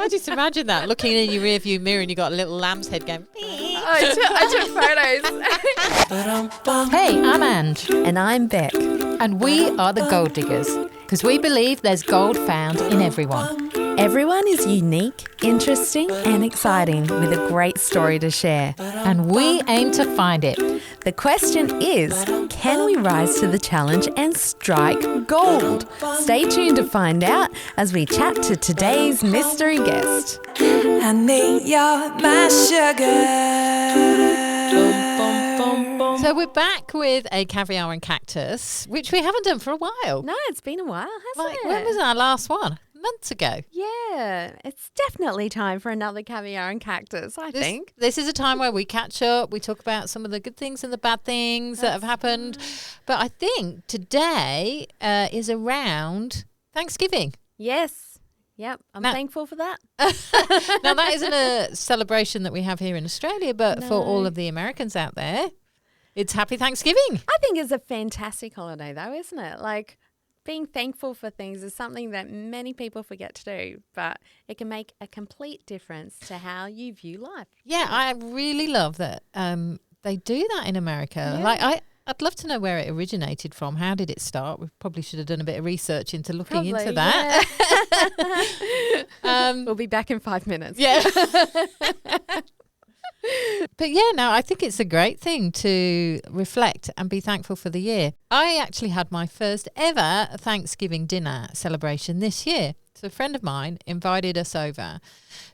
I just imagine that, looking in your rearview mirror and you got a little lamb's head going. I took photos. Hey, I'm Ange. And I'm Beck. And we are the Gold Diggers, because we believe there's gold found in everyone. Everyone is unique, interesting and exciting with a great story to share. And we aim to find it. The question is, can we rise to the challenge and strike gold? Stay tuned to find out as we chat to today's mystery guest. Honey, you're my sugar. So we're back with a Caviar and Cactus, which we haven't done for a while. No, it's been a while, hasn't it? When was our last one? Months ago. Yeah, it's definitely time for another Caviar and Cactus, I think. This is a time where we catch up, we talk about some of the good things and the bad things that have happened. But I think today is around Thanksgiving. Yes. Yep, I'm thankful for that. Now, that isn't a celebration that we have here in Australia, but for all of the Americans out there, it's Happy Thanksgiving. I think it's a fantastic holiday, though, isn't it? Like, being thankful for things is something that many people forget to do, but it can make a complete difference to how you view life. Yeah, I really love that they do that in America. Yeah. Like, I'd love to know where it originated from. How did it start? We probably should have done a bit of research into looking into that. Yeah. We'll be back in 5 minutes. Yeah. But yeah, no, I think it's a great thing to reflect and be thankful for the year. I actually had my first ever Thanksgiving dinner celebration this year. So a friend of mine invited us over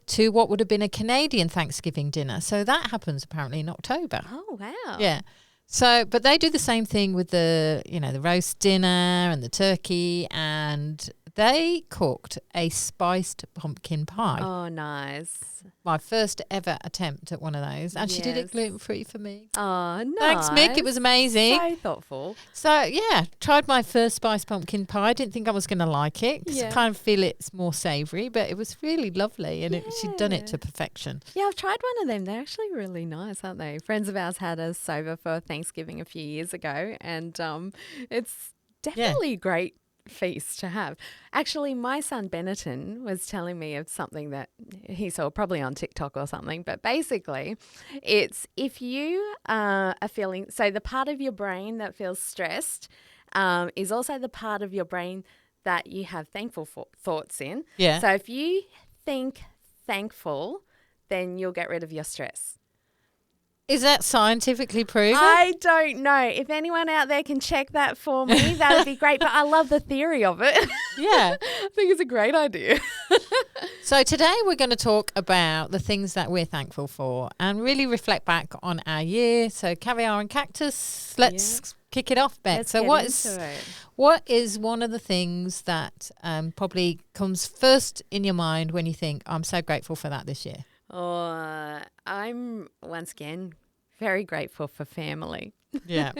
to what would have been a Canadian Thanksgiving dinner. So that happens apparently in October. Oh, wow. Yeah. So, but they do the same thing with the roast dinner and the turkey, and they cooked a spiced pumpkin pie. Oh, nice. My first ever attempt at one of those. And she did it gluten-free for me. Oh, nice. Thanks, Mick. It was amazing. So thoughtful. So, yeah, tried my first spiced pumpkin pie. Didn't think I was going to like it because I kind of feel it's more savoury, but it was really lovely and she'd done it to perfection. Yeah, I've tried one of them. They're actually really nice, aren't they? Friends of ours had us over for Thanksgiving a few years ago, and it's definitely a great feast to have. Actually, my son Benetton was telling me of something that he saw probably on TikTok or something, but basically it's if you are feeling, so the part of your brain that feels stressed is also the part of your brain that you have thankful thoughts in. Yeah. So if you think thankful, then you'll get rid of your stress. Is that scientifically proven? I don't know. If anyone out there can check that for me, that would be great. But I love the theory of it. Yeah. I think it's a great idea. So today we're going to talk about the things that we're thankful for and really reflect back on our year. So Caviar and Cactus, let's kick it off, Beck. So what is one of the things that probably comes first in your mind when you think, I'm so grateful for that this year? Oh, I'm once again very grateful for family. Yeah.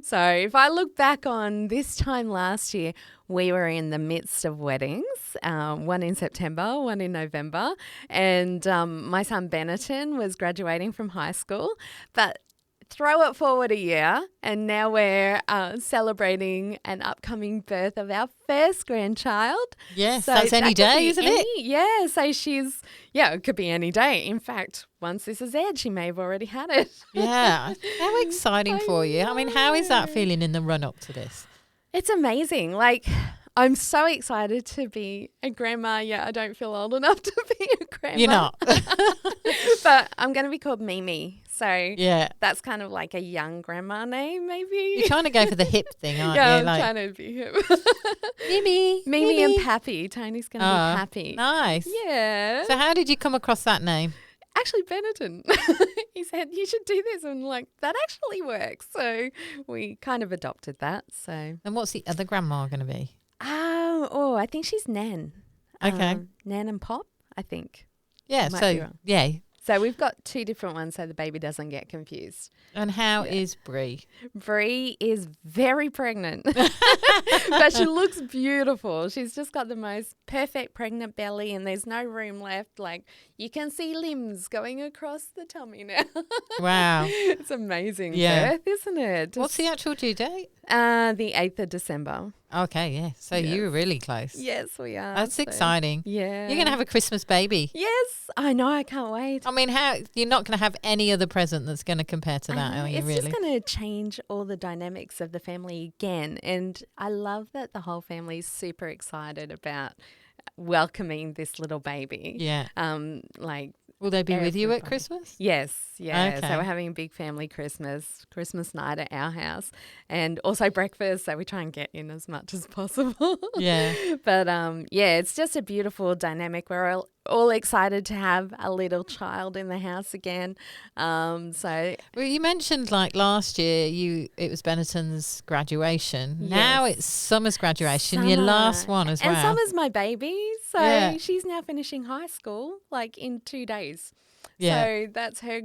So if I look back on this time last year, we were in the midst of weddings, one in September, one in November, and my son Benetton was graduating from high school. But throw it forward a year, and now we're celebrating an upcoming birth of our first grandchild. Yes, so that's any day, isn't it? Yeah, so it could be any day. In fact, once this is aired, she may have already had it. Yeah, how exciting for you. I mean, how is that feeling in the run-up to this? It's amazing. Like, I'm so excited to be a grandma. Yeah, I don't feel old enough to be a grandma. You're not. But I'm going to be called Mimi. So yeah, that's kind of like a young grandma name, maybe. You're trying to go for the hip thing, aren't yeah, you? I'm trying to be hip. Mimi and Pappy. Tony's going to be Pappy. Nice. Yeah. So how did you come across that name? Actually, Benetton. He said, you should do this. And like, that actually works. So we kind of adopted that. So. And what's the other grandma going to be? I think she's Nan. Okay. Nan and Pop, I think. Yeah. So, yeah. So we've got 2 different ones so the baby doesn't get confused. And how is Brie? Brie is very pregnant, but she looks beautiful. She's just got the most perfect pregnant belly and there's no room left. Like you can see limbs going across the tummy now. Wow. It's amazing birth, isn't it? What's the actual due date? The 8th of December. Okay, yeah. So you were really close. Yes, we are. That's exciting. Yeah. You're going to have a Christmas baby. Yes, I know. I can't wait. I mean, you're not going to have any other present that's going to compare to that, are you it's really? just going to change all the dynamics of the family again. And I love that the whole family is super excited about welcoming this little baby. Yeah. Like, will they be with you at Christmas? Yes, yeah. Okay. So we're having a big family Christmas night at our house, and also breakfast. So we try and get in as much as possible. Yeah. But it's just a beautiful dynamic. We're all excited to have a little child in the house again. So well, you mentioned like last year it was Benetton's graduation. Yes. Now it's Summer's graduation. Your last one as well. And Summer's my baby, so she's now finishing high school like in 2 days. Yeah. So that's her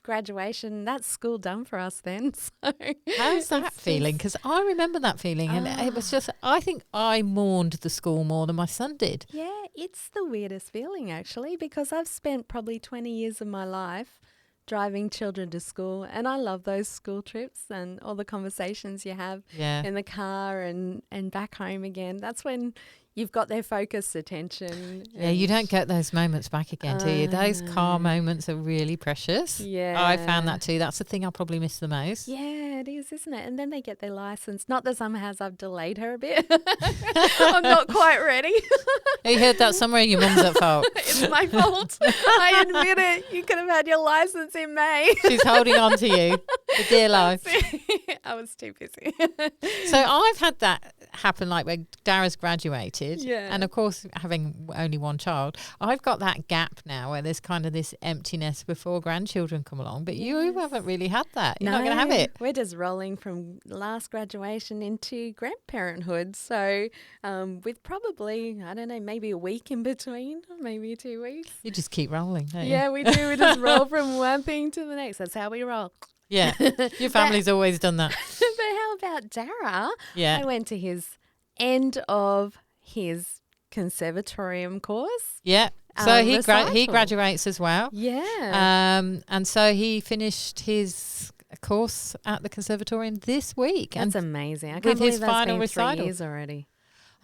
graduation. That's school done for us then. So how's that feeling? Because I remember that feeling, and it was just, I think I mourned the school more than my son did. Yeah, it's the weirdest feeling actually, because I've spent probably 20 years of my life driving children to school, and I love those school trips and all the conversations you have in the car and back home again. That's when you've got their focused attention. Yeah, you don't get those moments back again, do you? Those car moments are really precious. Yeah. I found that too. That's the thing I probably miss the most. Yeah, it is, isn't it? And then they get their license. Not that Summer has, I've delayed her a bit. I'm not quite ready. You heard that somewhere, your mum's at fault. It's my fault. I admit it. You could have had your license in May. She's holding on to you for dear life. I was too busy. So I've had that happen, like when Dara's graduated. Yeah. And of course, having only one child, I've got that gap now where there's kind of this emptiness before grandchildren come along. But you haven't really had that. You're not going to have it. We're just rolling from last graduation into grandparenthood. So with probably, I don't know, maybe a week in between, maybe 2 weeks. You just keep rolling, don't you? Yeah, we do. We just roll from one thing to the next. That's how we roll. Yeah, your family's always done that. But how about Dara? Yeah. I went to his end of his conservatorium course. Yeah. So he graduates as well. Yeah. And so he finished his course at the conservatorium this week. That's amazing. I can't believe his final recital 3 years already.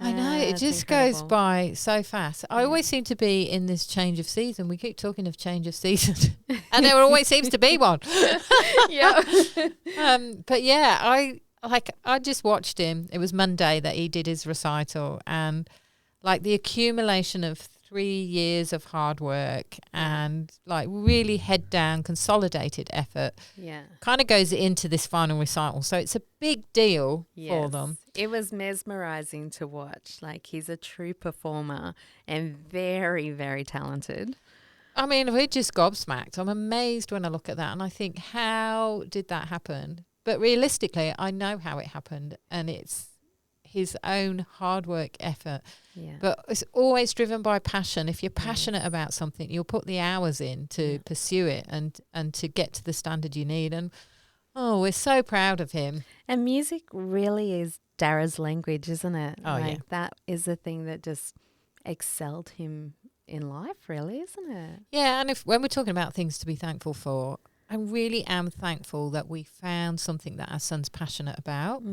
I know, it just goes by so fast. I always seem to be in this change of season. We keep talking of change of season, and there always seems to be one. Yeah. But yeah, I just watched him. It was Monday that he did his recital, and like the accumulation of 3 years of hard work and like really head down consolidated effort kind of goes into this final recital. So it's a big deal for them. It was mesmerizing to watch. Like, he's a true performer and very, very talented. I mean, we're just gobsmacked. I'm amazed when I look at that and I think, how did that happen? But realistically, I know how it happened, and it's his own hard work effort. Yeah. But it's always driven by passion. If you're passionate about something, you'll put the hours in to pursue it and to get to the standard you need. And we're so proud of him. And music really is Dara's language, isn't it? Oh, yeah. That is the thing that just excelled him in life, really, isn't it? Yeah, and when we're talking about things to be thankful for, I really am thankful that we found something that our son's passionate about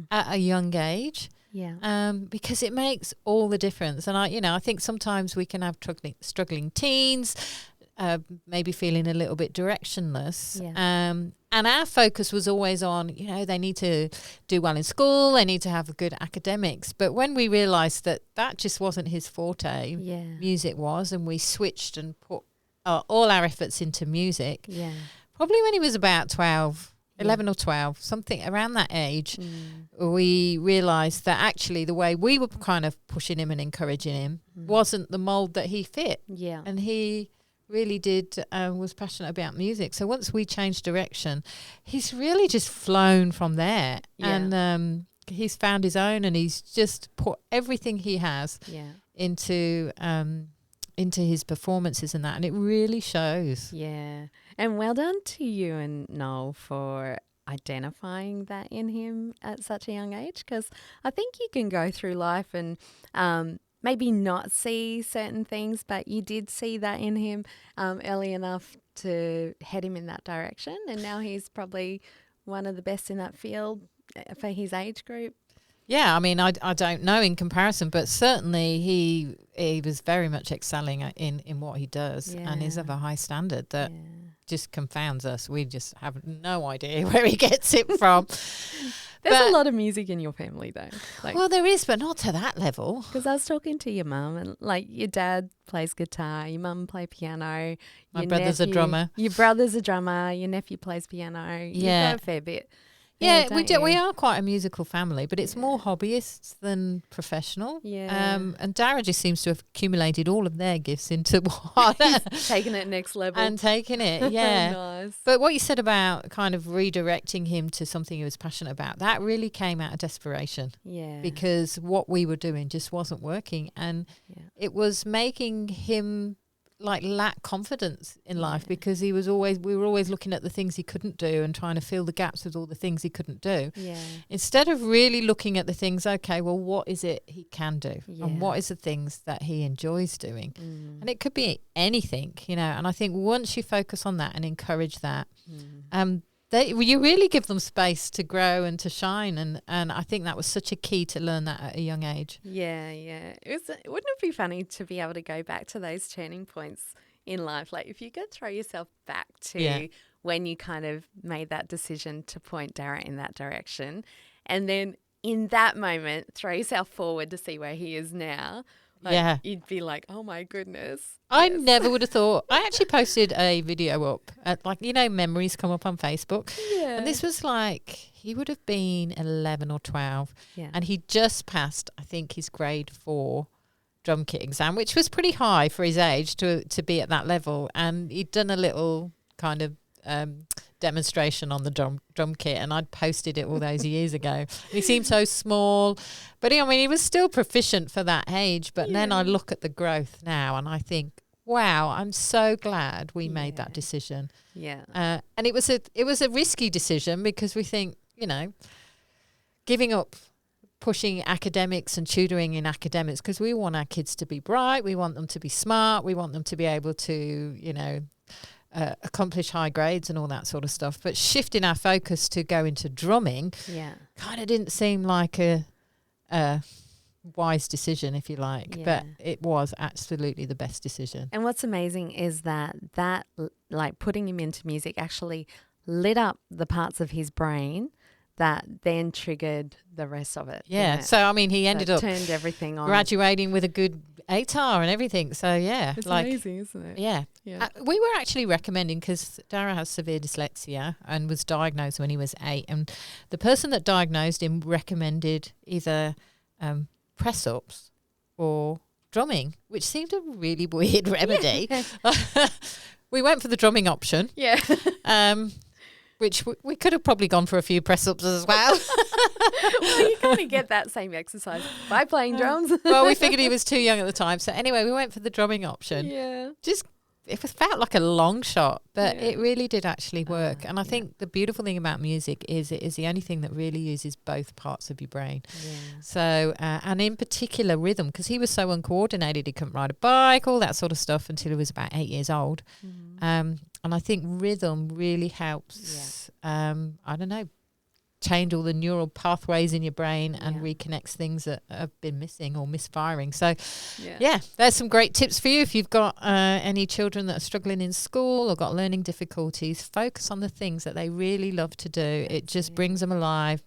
at a young age. Yeah. Because it makes all the difference. And I think sometimes we can have struggling teens, maybe feeling a little bit directionless. Yeah. And our focus was always on, they need to do well in school, they need to have good academics. But when we realised that just wasn't his forte, music was, and we switched and put all our efforts into music. Yeah. Probably when he was about 11 or 12, something around that age, we realised that actually the way we were kind of pushing him and encouraging him wasn't the mould that he fit. Yeah. And he really was passionate about music. So once we changed direction, he's really just flown from there. Yeah. And he's found his own, and he's just put everything he has into into his performances and that, and it really shows. Yeah. And well done to you and Noel for identifying that in him at such a young age, because I think you can go through life and maybe not see certain things, but you did see that in him early enough to head him in that direction, and now he's probably one of the best in that field for his age group. Yeah, I mean, I don't know in comparison, but certainly he was very much excelling in what he does, and is of a high standard that just confounds us. We just have no idea where he gets it from. There's a lot of music in your family, though. Well, there is, but not to that level. Because I was talking to your mum, and your dad plays guitar, your mum plays piano. My brother's a drummer. Your brother's a drummer. Your nephew plays piano. You've got a fair bit. Yeah, we do. We are quite a musical family, but it's more hobbyists than professional. Yeah. And Dara just seems to have accumulated all of their gifts into one. Taking it next level. And taking it, yeah. Nice. But what you said about kind of redirecting him to something he was passionate about, that really came out of desperation. Yeah. Because what we were doing just wasn't working. And it was making him lack confidence in life, because we were always looking at the things he couldn't do and trying to fill the gaps with all the things he couldn't do, instead of really looking at the things, okay, well, what is it he can do, and what is the things that he enjoys doing, and it could be anything, and I think once you focus on that and encourage that, you really give them space to grow and to shine, and I think that was such a key to learn that at a young age. Yeah. Wouldn't it be funny to be able to go back to those turning points in life? Like if you could throw yourself back to when you kind of made that decision to point Dara in that direction, and then in that moment throw yourself forward to see where he is now. You'd be like, oh my goodness. I never would have thought. I actually posted a video up at memories come up on Facebook. Yeah. And this was he would have been 11 or 12. Yeah. And he just passed, I think, his grade 4 drum kit exam, which was pretty high for his age to be at that level. And he'd done a little kind of demonstration on the drum kit, and I'd posted it all those years ago. And he seemed so small, but he was still proficient for that age. But then I look at the growth now and I think, wow, I'm so glad we made that decision. Yeah. And it was a risky decision, because we think, giving up pushing academics and tutoring in academics, because we want our kids to be bright, we want them to be smart, we want them to be able to, accomplish high grades and all that sort of stuff. But shifting our focus to go into drumming kind of didn't seem like a wise decision, if you like. But it was absolutely the best decision. And what's amazing is that putting him into music actually lit up the parts of his brain that then triggered the rest of it. Yeah. So, he ended up turned everything on, graduating with a good ATAR and everything. So, yeah. It's amazing, isn't it? Yeah. We were actually recommending, because Dara has severe dyslexia and was diagnosed when he was 8. And the person that diagnosed him recommended either press-ups or drumming, which seemed a really weird remedy. We went for the drumming option. Yeah. Which we could have probably gone for a few press-ups as well. Well, you kind of get that same exercise by playing drums. Well, we figured he was too young at the time. So anyway, we went for the drumming option. Yeah. It felt like a long shot, but it really did actually work. And I think the beautiful thing about music is it is the only thing that really uses both parts of your brain. Yeah. So, and in particular rhythm, because he was so uncoordinated, he couldn't ride a bike, all that sort of stuff until he was about 8 years old. Mm. And I think rhythm really helps, change all the neural pathways in your brain and reconnects things that have been missing or misfiring. So, there's some great tips for you. If you've got any children that are struggling in school or got learning difficulties, focus on the things that they really love to do. It just brings them alive,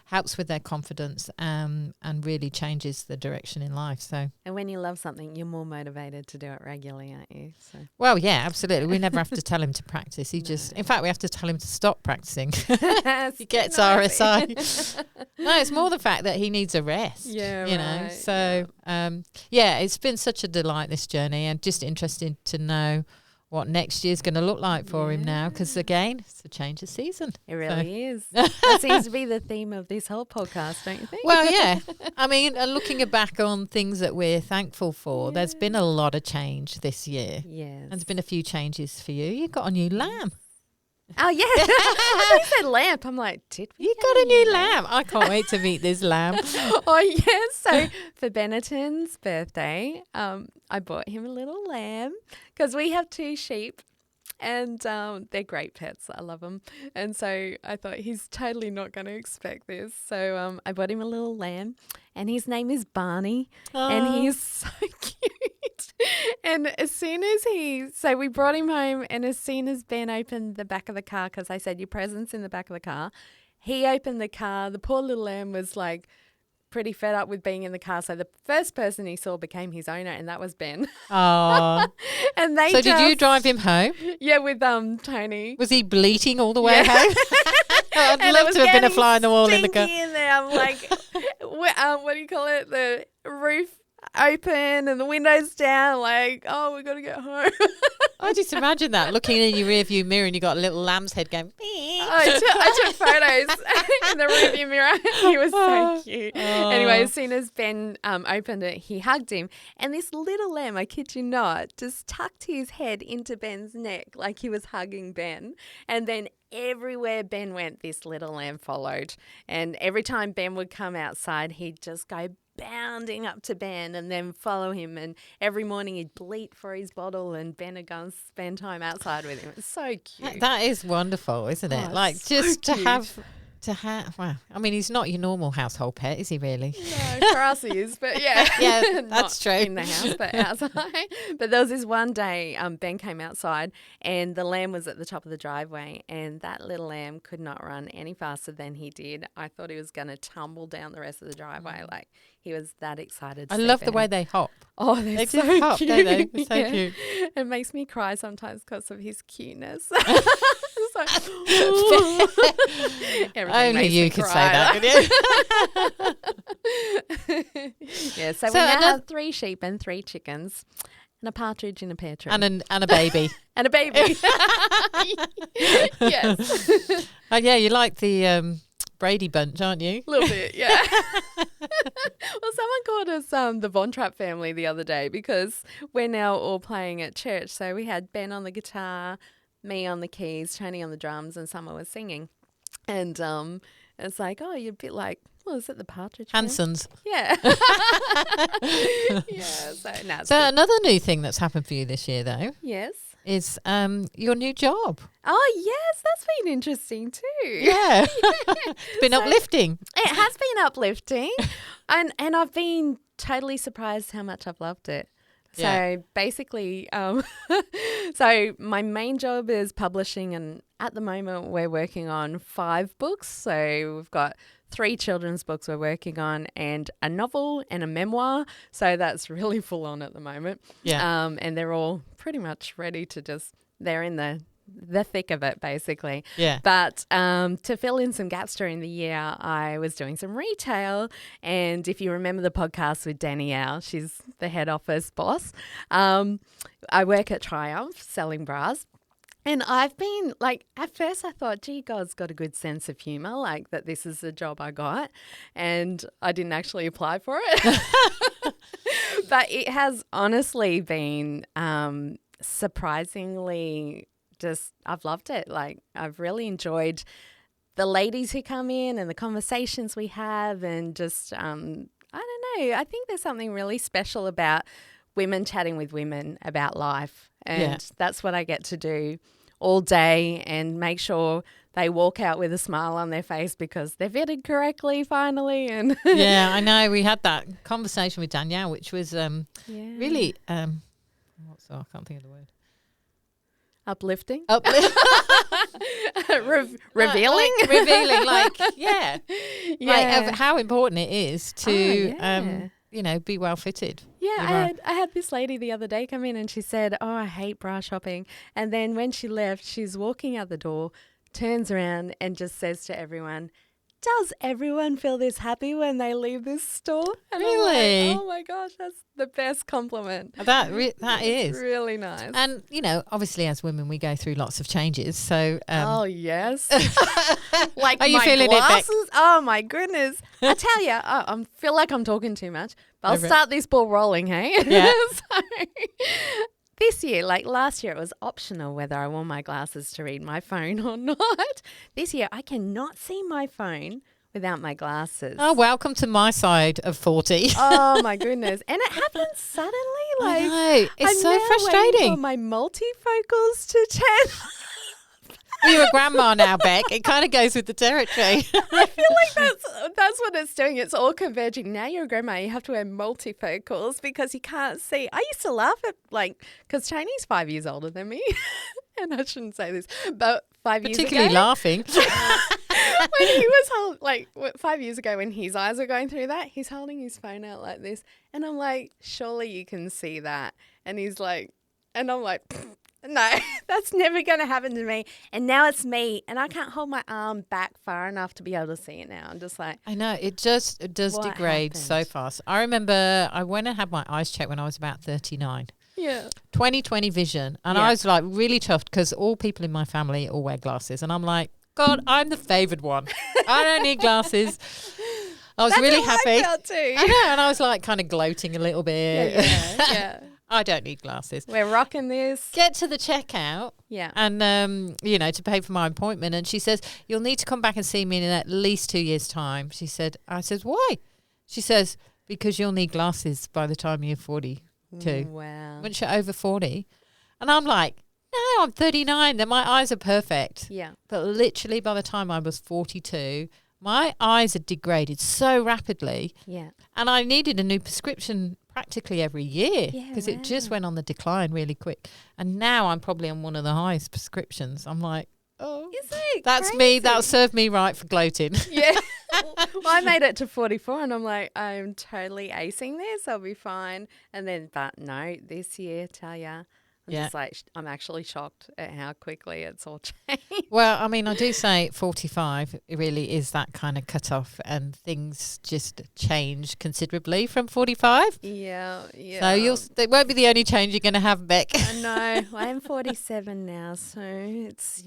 helps with their confidence, and really changes the direction in life. So, and when you love something, you're more motivated to do it regularly, aren't you? So. Well, yeah, absolutely. We never have to tell him to practice. In fact, we have to tell him to stop practicing. He gets RSI. No, it's more the fact that he needs a rest. Yeah, you know. So, it's been such a delight, this journey, and just interesting to know what next year's going to look like for him now, because again, it's a change of season. It really is. That seems to be the theme of this whole podcast, don't you think? Well, yeah. I mean, looking back on things that we're thankful for, there's been a lot of change this year. Yes. And there's been a few changes for you. You got a new lamb. Oh, yeah. I said lamp. I'm like, did we? You got a new lamb. I can't wait to meet this lamb. Oh, yes. So for Benetton's birthday, I bought him a little lamb because we have 2 sheep. And they're great pets. I love them. And so I thought he's totally not going to expect this. So I bought him a little lamb, and his name is Barney. And he's so cute. And as soon as so we brought him home, and as soon as Ben opened the back of the car, because I said, your present's in the back of the car, he opened the car. The poor little lamb was like pretty fed up with being in the car. So the first person he saw became his owner, and that was Ben. Oh. And they So did you drive him home? Yeah, with Tony. Was he bleating all the way home? I'd And love to have been a fly on the wall in the car. In there. I'm like, what do you call it? The roof open and the windows down. Like, oh, we got to get home. I just imagine that, looking in your rearview mirror and you got a little lamb's head going. I took photos in the rearview mirror. He was so cute. Anyway, as soon as Ben opened it, he hugged him. And this little lamb, I kid you not, just tucked his head into Ben's neck like he was hugging Ben. And then everywhere Ben went, this little lamb followed. And every time Ben would come outside, he'd just go bounding up to Ben and then follow him. And every morning he'd bleat for his bottle, and Ben would go and spend time outside with him. It's so cute. That is wonderful, isn't it? Oh, Like, so just cute. to have, well, I mean, he's not your normal household pet, is he really? No, for us he is, but yeah. Yeah, Not that's true. in the house, but outside. But there was this one day Ben came outside, and the lamb was at the top of the driveway, and that little lamb could not run any faster than he did. I thought he was going to tumble down the rest of the driveway. Like, he was that excited to I see love the Ben. way they hop. Oh, They they're just so hop, cute. don't they? They're so cute. It makes me cry sometimes because of his cuteness. Only you could say that, could you? Yeah, so we So now another- have 3 sheep and 3 chickens and a partridge in a pear tree. And a baby. And a baby. Yes. Oh, yeah, you like the Brady Bunch, aren't you? A little bit, yeah. Well, someone called us the Von Trapp family the other day because we're now all playing at church. So we had Ben on the guitar, me on the keys, Tony on the drums, and someone was singing. And it's like, oh, you're a bit like, well, is it the Partridge Family? Hansons. Yeah. Yeah. So, no, it's So good. another new thing that's happened for you this year, though, Yes. is your new job. Oh, yes. That's been interesting too. Yeah. It's been uplifting. It has been uplifting. and I've been totally surprised how much I've loved it. So Yeah. basically, so my main job is publishing, and at the moment we're working on 5 books. So we've got 3 children's books we're working on, and a novel and a memoir. So that's really full on at the moment. Yeah. And they're all pretty much ready to they're in the thick of it, basically. Yeah. But to fill in some gaps during the year, I was doing some retail. And if you remember the podcast with Danielle, she's the head office boss. I work at Triumph selling bras. And I've been like, at first I thought, gee, God's got a good sense of humour, like that this is the job I got. And I didn't actually apply for it. But it has honestly been surprisingly I've loved it. Like, I've really enjoyed the ladies who come in and the conversations we have, and just, I don't know, I think there's something really special about women chatting with women about life. And that's what I get to do all day, and make sure they walk out with a smile on their face because they're fitted correctly finally. And Yeah, I know. We had that conversation with Danielle, which was really, I can't think of the word. Uplifting. Revealing? Like, Revealing, like, yeah. yeah. Like, of how important it is to, yeah. be well fitted. Yeah, I had this lady the other day come in, and she said, oh, I hate bra shopping. And then when she left, she's walking out the door, turns around and just says to everyone, does everyone feel this happy when they leave this store? And Really? I'm like, oh my gosh, that's the best compliment. That is really nice. And, obviously as women, we go through lots of changes. So, oh, yes. Like are you my feeling glasses. it, Beck? Oh, my goodness. I tell you, I feel like I'm talking too much, but I'll start this ball rolling, hey? Yeah. So, this year, like last year, it was optional whether I wore my glasses to read my phone or not. This year, I cannot see my phone without my glasses. Oh, welcome to my side of 40. Oh, my goodness. And it happens suddenly. Like, I know. It's I'm so now frustrating. waiting for my multifocals to turn. Well, you're a grandma now, Beck. It kind of goes with the territory. I feel like that's what it's doing. It's all converging. Now you're a grandma, you have to wear multifocals because you can't see. I used to laugh at, because Chinese 5 years older than me. And I shouldn't say this, but 5 years ago. Particularly laughing. When he was 5 years ago when his eyes were going through that, he's holding his phone out like this. And I'm like, surely you can see that. And he's like, and I'm like, no, that's never going to happen to me. And now it's me, and I can't hold my arm back far enough to be able to see it now. I'm just like, I know. It does degrade so fast. I remember I went and had my eyes checked when I was about 39. yeah. 20/20 vision. And I was like really chuffed because all people in my family all wear glasses. And I'm like, God, I'm the favoured one. I don't need glasses. I was really happy. I felt too. I know. And I was like kind of gloating a little bit. Yeah. I don't need glasses. We're rocking this. Get to the checkout. Yeah. And, to pay for my appointment. And she says, you'll need to come back and see me in at least 2 years' time. I says, why? She says, because you'll need glasses by the time you're 42. Wow. Once you're over 40. And I'm like, no, I'm 39. Then my eyes are perfect. Yeah. But literally by the time I was 42, my eyes had degraded so rapidly. Yeah. And I needed a new prescription practically every year because Yeah, it just went on the decline really quick. And now I'm probably on one of the highest prescriptions. I'm like, oh, Is it that's crazy? me. That'll serve me right for gloating. Yeah. Well, I made it to 44 and I'm like, I'm totally acing this. I'll be fine. And then, but no, this year, tell ya, I'm just like, I'm actually shocked at how quickly it's all changed. Well, I mean, I do say 45 it really is that kind of cutoff and things just change considerably from 45. Yeah. So it won't be the only change you're going to have, Beck. I know. I'm 47 now, so it's,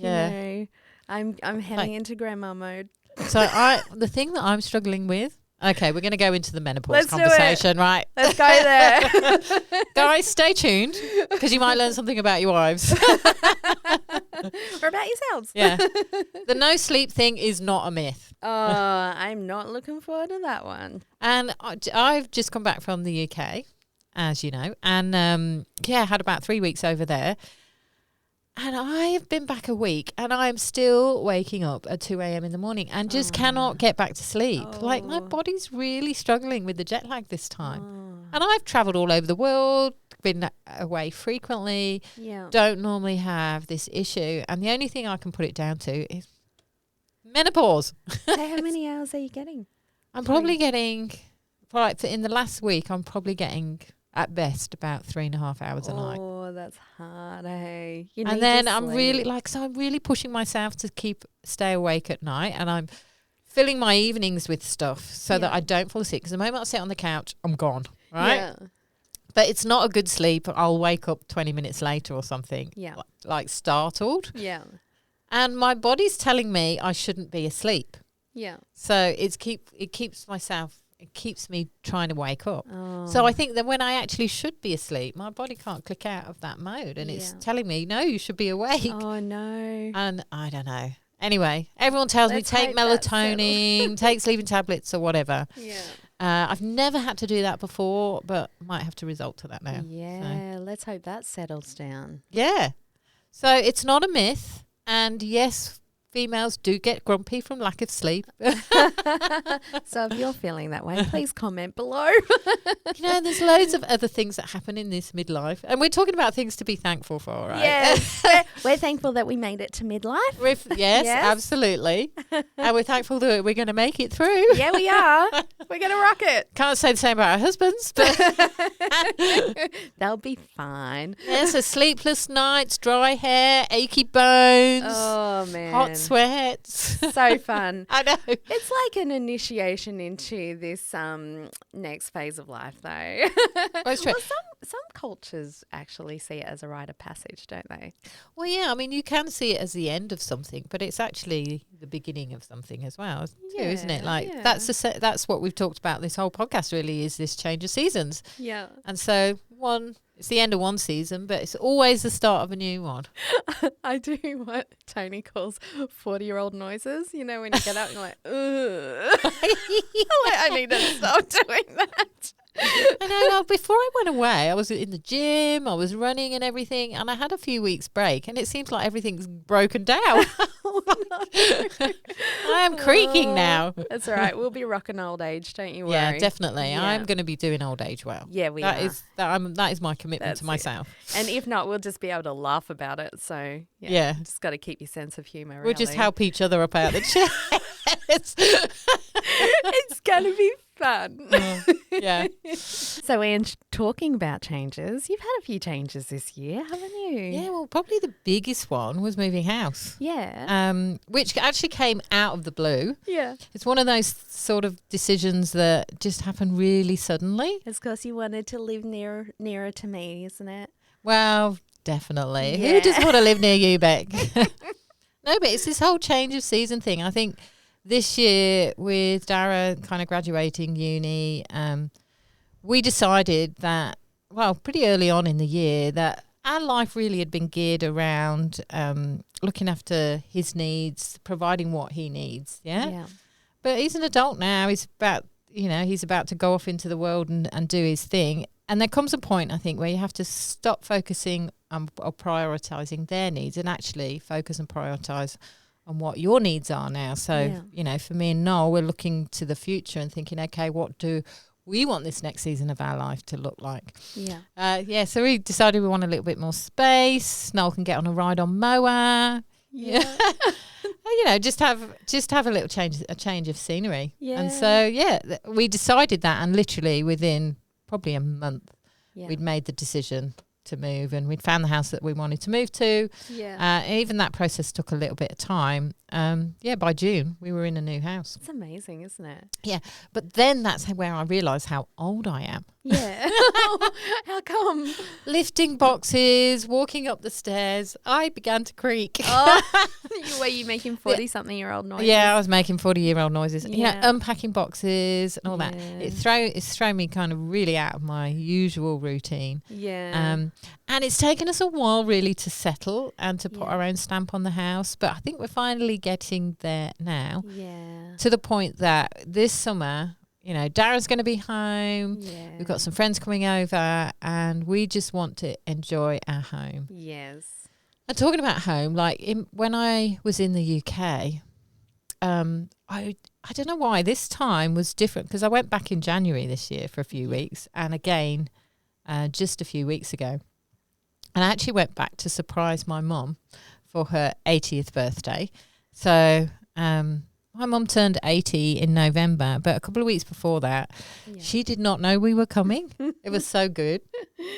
I'm heading into grandma mode. So the thing that I'm struggling with, okay, we're going to go into the menopause Let's conversation, right? Let's go there. Guys, stay tuned because you might learn something about your wives. Or about yourselves. Yeah. The no sleep thing is not a myth. Oh, I'm not looking forward to that one. And I've just come back from the UK, as you know, and had about 3 weeks over there. And I have been back a week and I'm still waking up at 2 a.m. in the morning and just cannot get back to sleep. Like my body's really struggling with the jet lag this time. And I've travelled all over the world, been away frequently, don't normally have this issue. And the only thing I can put it down to is menopause. So how many hours are you getting? I'm probably getting, in the last week, I'm probably getting at best about 3.5 hours a night. Oh, that's hard, hey. And then I'm really pushing myself to stay awake at night, and I'm filling my evenings with stuff so that I don't fall asleep. Because the moment I sit on the couch, I'm gone, right? Yeah. But it's not a good sleep. I'll wake up 20 minutes later or something, like startled. Yeah. And my body's telling me I shouldn't be asleep. Yeah. So it keeps me trying to wake up. Oh. So I think that when I actually should be asleep, my body can't click out of that mode. And it's telling me, no, you should be awake. Oh, no. And I don't know. Anyway, everyone tells me take melatonin, take sleeping tablets or whatever. Yeah. I've never had to do that before, but might have to resort to that now. Yeah, let's hope that settles down. Yeah. So it's not a myth. And yes, females do get grumpy from lack of sleep. So if you're feeling that way, please comment below. There's loads of other things that happen in this midlife. And we're talking about things to be thankful for, right? Yes. We're thankful that we made it to midlife. Yes, absolutely. And we're thankful that we're going to make it through. Yeah, we are. We're going to rock it. Can't say the same about our husbands, but they'll be fine. Yeah, so sleepless nights, dry hair, achy bones. Oh, man. Hot sweats. So fun. I know. It's like an initiation into this next phase of life, though. Well, it's true. Well, some cultures actually see it as a rite of passage, don't they? Well, yeah, I mean, you can see it as the end of something, but it's actually the beginning of something as well, too, isn't it? Like, that's what we've talked about this whole podcast, really, is this change of seasons. Yeah. And so it's the end of one season, but it's always the start of a new one. I do what Tony calls 40-year-old noises. You know, when you get up and you're like, ugh. I need to stop doing that. I know. Before I went away, I was in the gym, I was running and everything, and I had a few weeks break, and it seems like everything's broken down. I am creaking now. That's all right. We'll be rocking old age, don't you worry. Yeah, definitely. Yeah. I'm going to be doing old age well. Yeah, we are. That is my commitment to myself. And if not, we'll just be able to laugh about it. So yeah. Just got to keep your sense of humour. We'll just help each other up out the chair. It's going to be fun. Yeah. So, Anne, talking about changes, you've had a few changes this year, haven't you? Yeah, well, probably the biggest one was moving house. Yeah. Which actually came out of the blue. Yeah. It's one of those sort of decisions that just happen really suddenly. It's because you wanted to live nearer to me, isn't it? Well, definitely. Yeah. Who doesn't want to live near you, Beck? No, but it's this whole change of season thing. I think this year with Dara kind of graduating uni, we decided that, well, pretty early on in the year, that our life really had been geared around looking after his needs, providing what he needs. Yeah. But he's an adult now. He's about to go off into the world and do his thing. And there comes a point, I think, where you have to stop focusing on or prioritising their needs and actually focus and prioritise on what your needs are now. So, for me and Noel, we're looking to the future and thinking, okay, what do we want this next season of our life to look like? Yeah. So we decided we want a little bit more space. Noel can get on a ride on mower. Yeah. just have a little change of scenery. Yeah. And so, we decided that, and literally within probably a month, we'd made the decision to move, and we'd found the house that we wanted to move to. Even that process took a little bit of time. By June we were in a new house. It's amazing, isn't it? Yeah, but then that's where I realised how old I am. Yeah. How come? Lifting boxes, walking up the stairs, I began to creak. Were you making 40-something-year-old noises? Yeah, I was making 40-year-old noises. Unpacking boxes and all that. It's thrown me kind of really out of my usual routine. Yeah. And it's taken us a while really to settle and to put our own stamp on the house. But I think we're finally getting there now. Yeah. To the point that this summer, Darren's going to be home. Yeah. We've got some friends coming over, and we just want to enjoy our home. Yes. And talking about home, when I was in the UK, I don't know why this time was different, because I went back in January this year for a few weeks, and again just a few weeks ago. And I actually went back to surprise my mum for her 80th birthday. So my mum turned 80 in November, but a couple of weeks before that, she did not know we were coming. It was so good.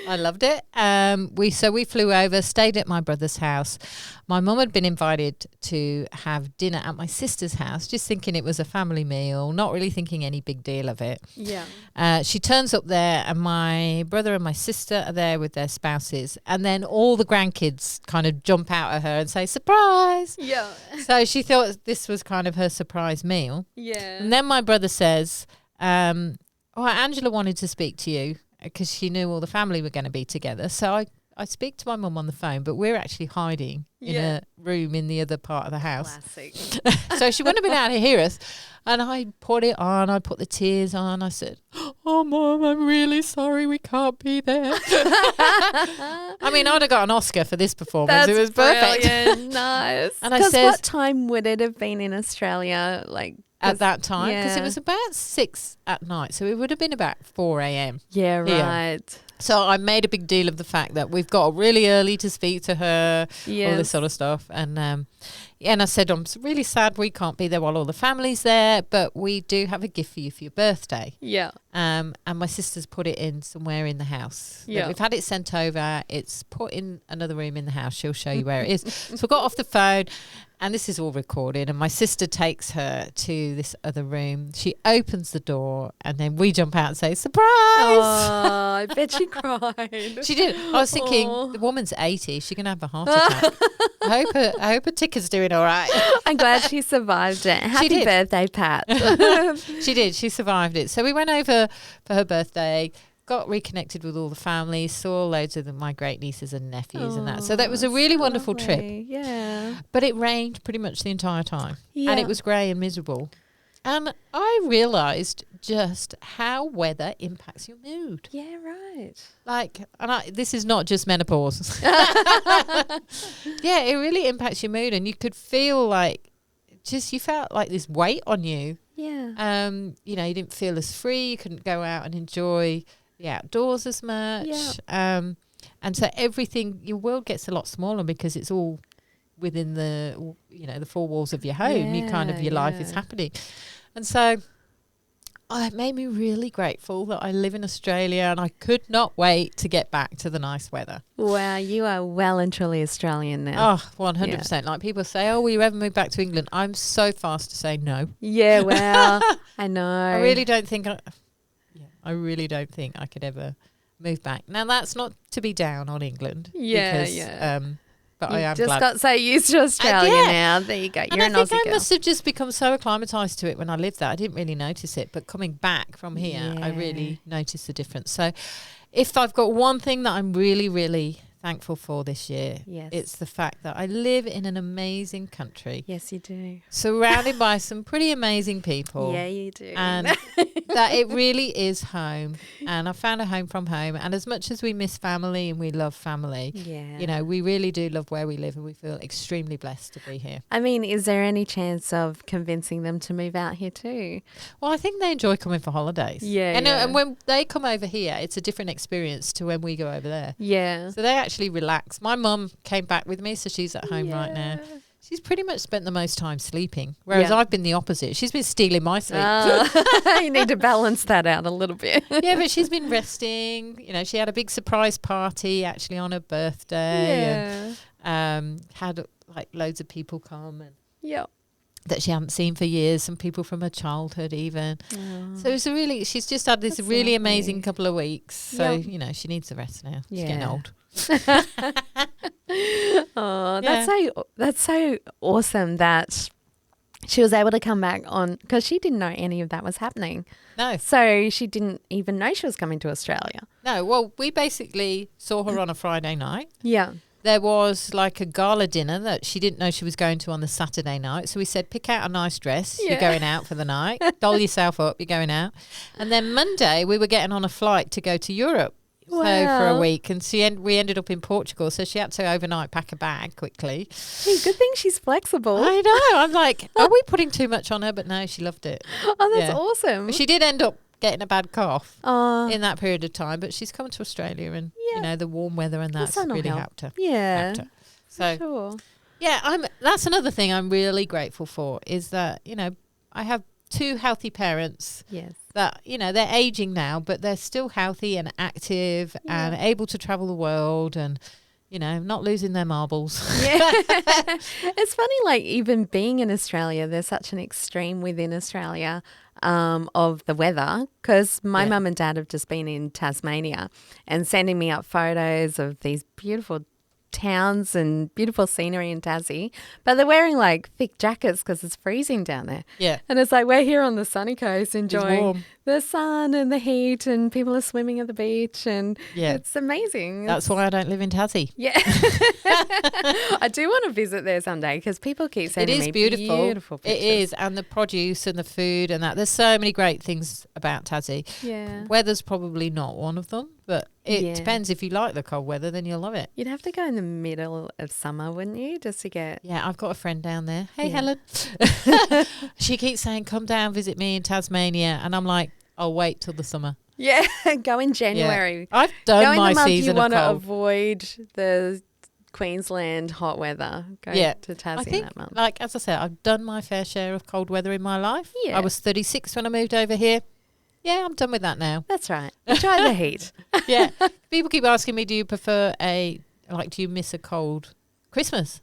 I loved it. We flew over, stayed at my brother's house. My mum had been invited to have dinner at my sister's house, just thinking it was a family meal, not really thinking any big deal of it. Yeah. She turns up there, and my brother and my sister are there with their spouses, and then all the grandkids kind of jump out at her and say, surprise. Yeah. So she thought this was kind of her surprise meal. Yeah. And then my brother says, Angela wanted to speak to you because she knew all the family were going to be together. So I speak to my mum on the phone, but we're actually hiding in a room in the other part of the house. Classic. So she wouldn't have been able to hear us. And I put it on. I put the tears on. I said, oh, Mum, I'm really sorry we can't be there. I mean, I'd have got an Oscar for this performance. It was perfect. Brilliant. Nice. And I said, what time would it have been in Australia? At that time, because it was about 6 at night, so it would have been about 4 a.m. Yeah, right. So I made a big deal of the fact that we've got really early to speak to her, all this sort of stuff, and I said, I'm really sad we can't be there while all the family's there, but we do have a gift for you for your birthday. Yeah. And my sister's put it in somewhere in the house. Yeah. We've had it sent over. It's put in another room in the house. She'll show you where it is. So I got off the phone, And this is all recorded, and my sister takes her to this other room. She opens the door, and then we jump out and say, surprise! Oh, I bet she cried. She did. I was thinking, the woman's 80. She's going to have a heart attack. I hope her ticker's doing all right. I'm glad she survived it. Happy birthday, Pat. She did. She survived it. So we went over for her birthday, got reconnected with all the families, saw loads of my great nieces and nephews and that. So that was a really wonderful trip. Yeah. But it rained pretty much the entire time. Yeah. And it was grey and miserable. And I realised just how weather impacts your mood. Yeah, right. Like, this is not just menopause. Yeah, it really impacts your mood, and you could feel like, you felt like this weight on you. Yeah. You didn't feel as free. You couldn't go out and enjoy the outdoors as much. Yeah. And so everything, your world gets a lot smaller because it's all within the, the four walls of your home. Your life is happening. And so it made me really grateful that I live in Australia, and I could not wait to get back to the nice weather. Wow, you are well and truly Australian now. Oh, 100%. Yeah. Like people say, will you ever move back to England? I'm so fast to say no. Yeah, well, I know. I really don't think I could ever move back. Now, that's not to be down on England. But I am just glad. got so used to Australia now. There you go. You're an Aussie girl. I must have just become so acclimatised to it when I lived there. I didn't really notice it. But coming back from here, I really noticed the difference. So if I've got one thing that I'm really, really thankful for this year, it's the fact that I live in an amazing country. Yes, you do. Surrounded by some pretty amazing people. Yeah, you do. And that it really is home. And I found a home from home. And as much as we miss family and we love family, we really do love where we live, and we feel extremely blessed to be here. I mean, is there any chance of convincing them to move out here too? Well, I think they enjoy coming for holidays. And when they come over here, it's a different experience to when we go over there. Yeah. So they actually relax. My mum came back with me, so she's at home right now. She's pretty much spent the most time sleeping, whereas I've been the opposite. She's been stealing my sleep. You need to balance that out a little bit. Yeah, but she's been resting. She had a big surprise party actually on her birthday. And had like loads of people come and that she hadn't seen for years, some people from her childhood even. So it's she's just had this really amazing couple of weeks. So, she needs the rest now. She's getting old. That's so awesome that she was able to come back on, because she didn't know any of that was happening. No. So she didn't even know she was coming to Australia. No. Well, we basically saw her on a Friday night. Yeah. There was like a gala dinner that she didn't know she was going to on the Saturday night. So we said, pick out a nice dress. You're going out for the night. Doll yourself up. You're going out. And then Monday we were getting on a flight to go to Europe. So for a week, and we ended up in Portugal, so she had to overnight pack a bag quickly. Hey, good thing she's flexible. I know. I'm like, are we putting too much on her? But no, she loved it. Oh, that's awesome. She did end up getting a bad cough in that period of time, but she's come to Australia, and the warm weather and that's really helped her. Yeah. So that's another thing I'm really grateful for, is that I have two healthy parents. Yes. That, they're aging now, but they're still healthy and active and able to travel the world and, not losing their marbles. Yeah. It's funny, like even being in Australia, there's such an extreme within Australia of the weather, because my mum and dad have just been in Tasmania and sending me up photos of these beautiful towns and beautiful scenery in Tassie, but they're wearing like thick jackets because it's freezing down there. Yeah. And it's like we're here on the sunny coast enjoying the sun and the heat, and people are swimming at the beach, and it's amazing. That's why I don't live in Tassie. Yeah. I do want to visit there someday, because people keep sending me beautiful pictures. It is, and the produce and the food and that. There's so many great things about Tassie. Yeah. Weather's probably not one of them, but it depends. If you like the cold weather, then you'll love it. You'd have to go in the middle of summer, wouldn't you, just to get... Yeah, I've got a friend down there. Hey, Helen. She keeps saying, come down, visit me in Tasmania. And I'm like, I'll wait till the summer. Yeah, go in January. Yeah. I've done my season of cold. You want to avoid the Queensland hot weather. Go to Tassie in that month. Like, as I said, I've done my fair share of cold weather in my life. Yeah. I was 36 when I moved over here. Yeah, I'm done with that now. That's right. Enjoy the heat. Yeah. People keep asking me, do you prefer do you miss a cold Christmas?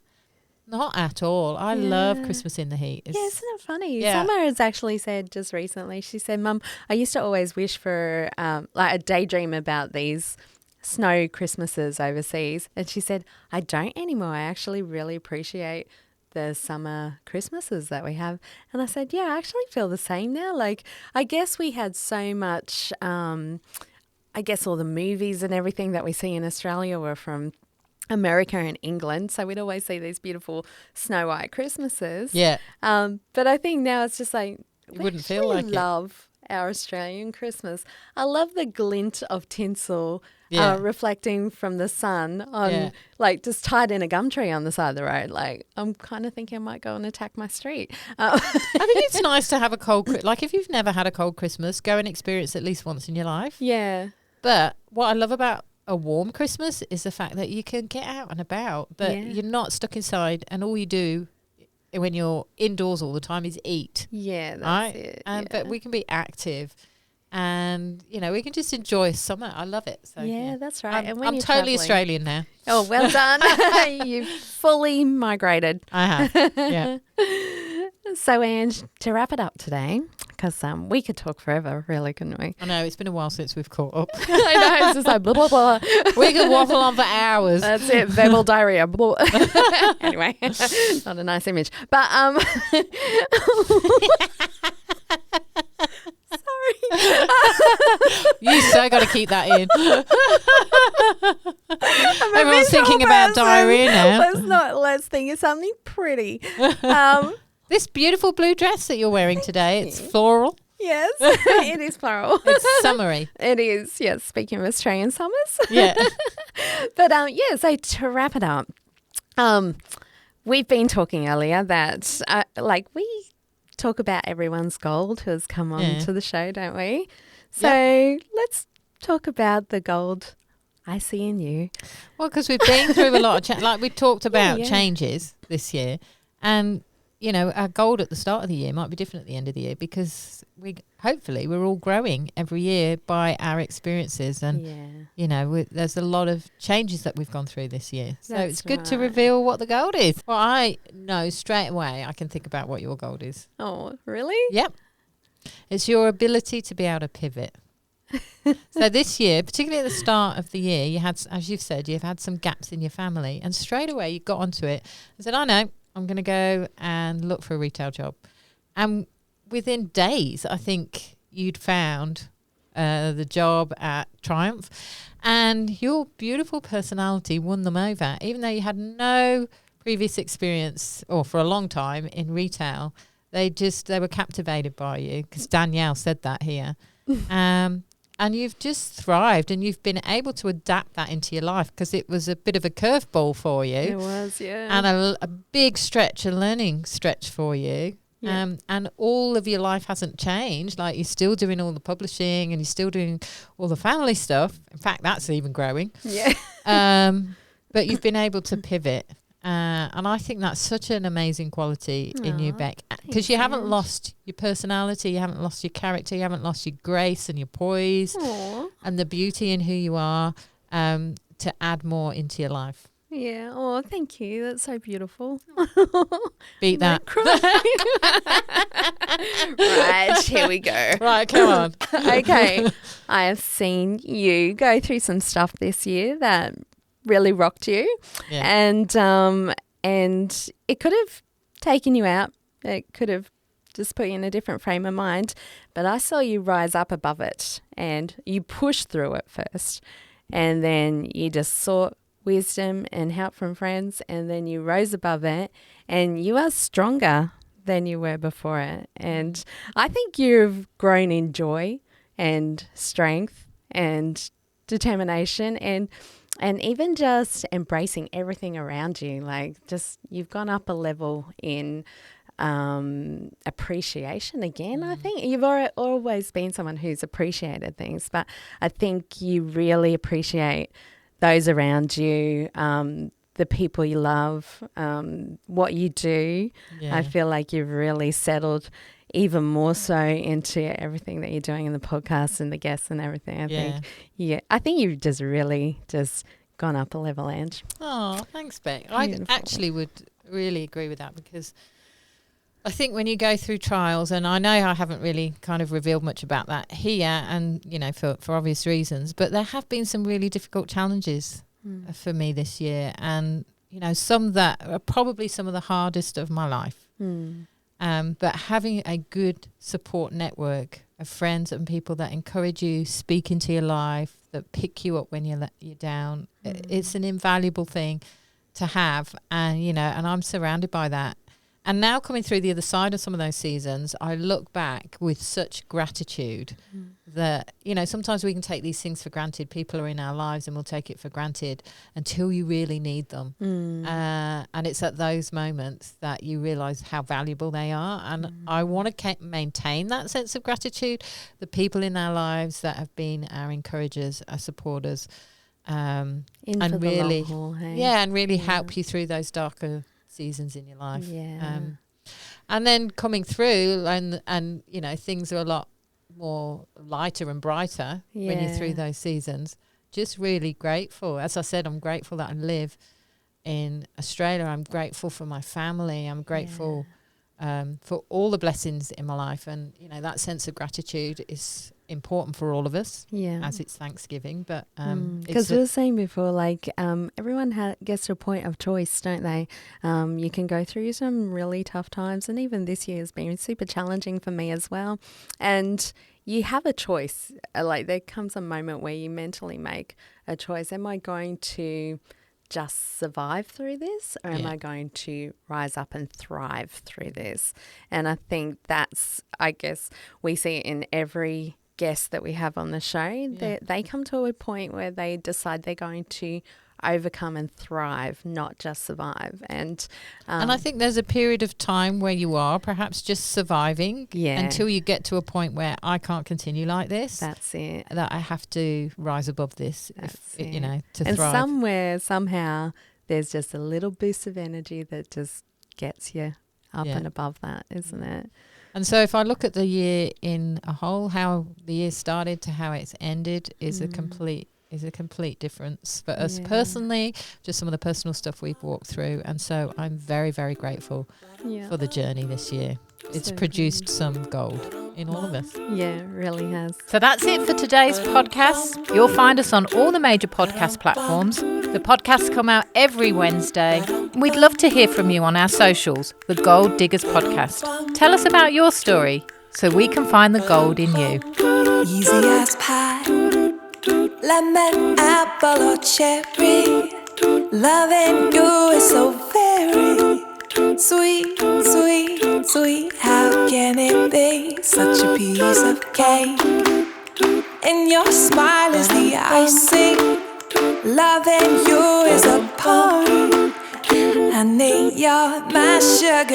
Not at all. I love Christmas in the heat. Isn't it funny? Yeah. Summer has actually said just recently, she said, Mum, I used to always wish for like a daydream about these snow Christmases overseas. And she said, I don't anymore. I actually really appreciate the summer Christmases that we have. And I said, yeah, I actually feel the same now. Like, I guess we had so much, I guess all the movies and everything that we see in Australia were from America and England, so we'd always see these beautiful snow white Christmases. Yeah. But I think now it's just like You wouldn't feel like it. love our Australian Christmas. I love the glint of tinsel reflecting from the sun on like just tied in a gum tree on the side of the road. Like I'm kind of thinking I might go and attack my street. I think it's nice to have a cold, like if you've never had a cold Christmas, go and experience it at least once in your life. Yeah. But what I love about a warm Christmas is the fact that you can get out and about, but you're not stuck inside, and all you do when you're indoors all the time is eat. Yeah, that's right? it. But we can be active, and we can just enjoy summer. I love it. So that's right. And I'm totally Australian now. Oh, well done. You've fully migrated. I have. Yeah. So, Ange, to wrap it up today, because we could talk forever, really, couldn't we? I know, it's been a while since we've caught up. I know, it's just like blah, blah, blah. We could waffle on for hours. That's it, verbal diarrhea. Anyway, not a nice image. But, sorry. You so got to keep that in. Everyone's thinking about diarrhea now. Let's think of something pretty. This beautiful blue dress that you're wearing today, it's floral. Yes, it is floral. It's summery. It is, yes, speaking of Australian summers. Yeah. But, so to wrap it up, we've been talking earlier that, we talk about everyone's gold who has come on to the show, don't we? So let's talk about the gold I see in you. Well, because we've been through a lot of we talked about changes this year, and our gold at the start of the year might be different at the end of the year, because hopefully we're all growing every year by our experiences, and there's a lot of changes that we've gone through this year. So it's good to reveal what the gold is. Well, I know straight away. I can think about what your gold is. Oh, really? Yep. It's your ability to be able to pivot. So this year, particularly at the start of the year, you had, as you've said, you've had some gaps in your family, and straight away you got onto it and said, I know, I'm going to go and look for a retail job. And within days, I think you'd found the job at Triumph, and your beautiful personality won them over. Even though you had no previous experience, or for a long time, in retail, they were captivated by you, because Danielle said that here. And you've just thrived, and you've been able to adapt that into your life, because it was a bit of a curveball for you. It was, yeah. And a big stretch, a learning stretch for you. Yeah. And all of your life hasn't changed. Like, you're still doing all the publishing, and you're still doing all the family stuff. In fact, that's even growing. Yeah. But you've been able to pivot. And I think that's such an amazing quality in you, Beck, because you haven't lost your personality, you haven't lost your character, you haven't lost your grace and your poise and the beauty in who you are, to add more into your life. Yeah. Oh, thank you. That's so beautiful. Beat that. Right, here we go. Right, come on. Okay. I have seen you go through some stuff this year that really rocked you, and it could have taken you out. It could have just put you in a different frame of mind, but I saw you rise up above it, and you pushed through it first, and then you just sought wisdom and help from friends, and then you rose above it, and you are stronger than you were before it. And I think you've grown in joy and strength and determination, and even just embracing everything around you. Like, just, you've gone up a level in appreciation again. I think you've always been someone who's appreciated things, but I think you really appreciate those around you, the people you love, what you do. Yeah. I feel like you've really settled even more so into everything that you're doing in the podcast and the guests and everything. I think you've just really just gone up a level, Ange. Oh, thanks, Beck. I actually would really agree with that, because I think when you go through trials, and I know I haven't really kind of revealed much about that here, and, you know, for obvious reasons, but there have been some really difficult challenges for me this year, and, you know, some that are probably some of the hardest of my life. But having a good support network of friends and people that encourage you, speak into your life, that pick you up when you're down, it's an invaluable thing to have. And, you know, and I'm surrounded by that. And now coming through the other side of some of those seasons, I look back with such gratitude that, you know, sometimes we can take these things for granted. People are in our lives and we'll take it for granted until you really need them. And it's at those moments that you realise how valuable they are. And I want to maintain that sense of gratitude. The people in our lives that have been our encouragers, our supporters, and really, and really help you through those darker seasons in your life. And then coming through and you know, things are a lot more lighter and brighter when you're through those seasons. Just really grateful. As I said, I'm grateful that I live in Australia. I'm grateful for my family. I'm grateful for all the blessings in my life. And, you know, that sense of gratitude is important for all of us as it's Thanksgiving. But because we were saying before, like, everyone gets to a point of choice, don't they? You can go through some really tough times, and even this year has been super challenging for me as well. And you have a choice. Like, there comes a moment where you mentally make a choice. Am I going to just survive through this, or am I going to rise up and thrive through this? And I think that's, I guess, we see it in every guest that we have on the show. They come to a point where they decide they're going to overcome and thrive, not just survive. And I think there's a period of time where you are perhaps just surviving until you get to a point where I can't continue like this. That's it. That I have to rise above this, you know, to and thrive. Somewhere, somehow, there's just a little boost of energy that just gets you up and above that, isn't it? And so if I look at the year in a whole, how the year started to how it's ended is a complete difference for us personally, just some of the personal stuff we've walked through. And so I'm very, very grateful for the journey this year. It's produced some gold in all of us. Yeah, it really has. So that's it for today's podcast. You'll find us on all the major podcast platforms. The podcasts come out every Wednesday. We'd love to hear from you on our socials, the Gold Diggers Podcast. Tell us about your story so we can find the gold in you. Easy as pie, lemon, apple or cherry. Loving you is so very sweet, sweet, sweet. How can it be such a piece of cake? And your smile is the icing. Loving you is a party. Honey, you're my sugar.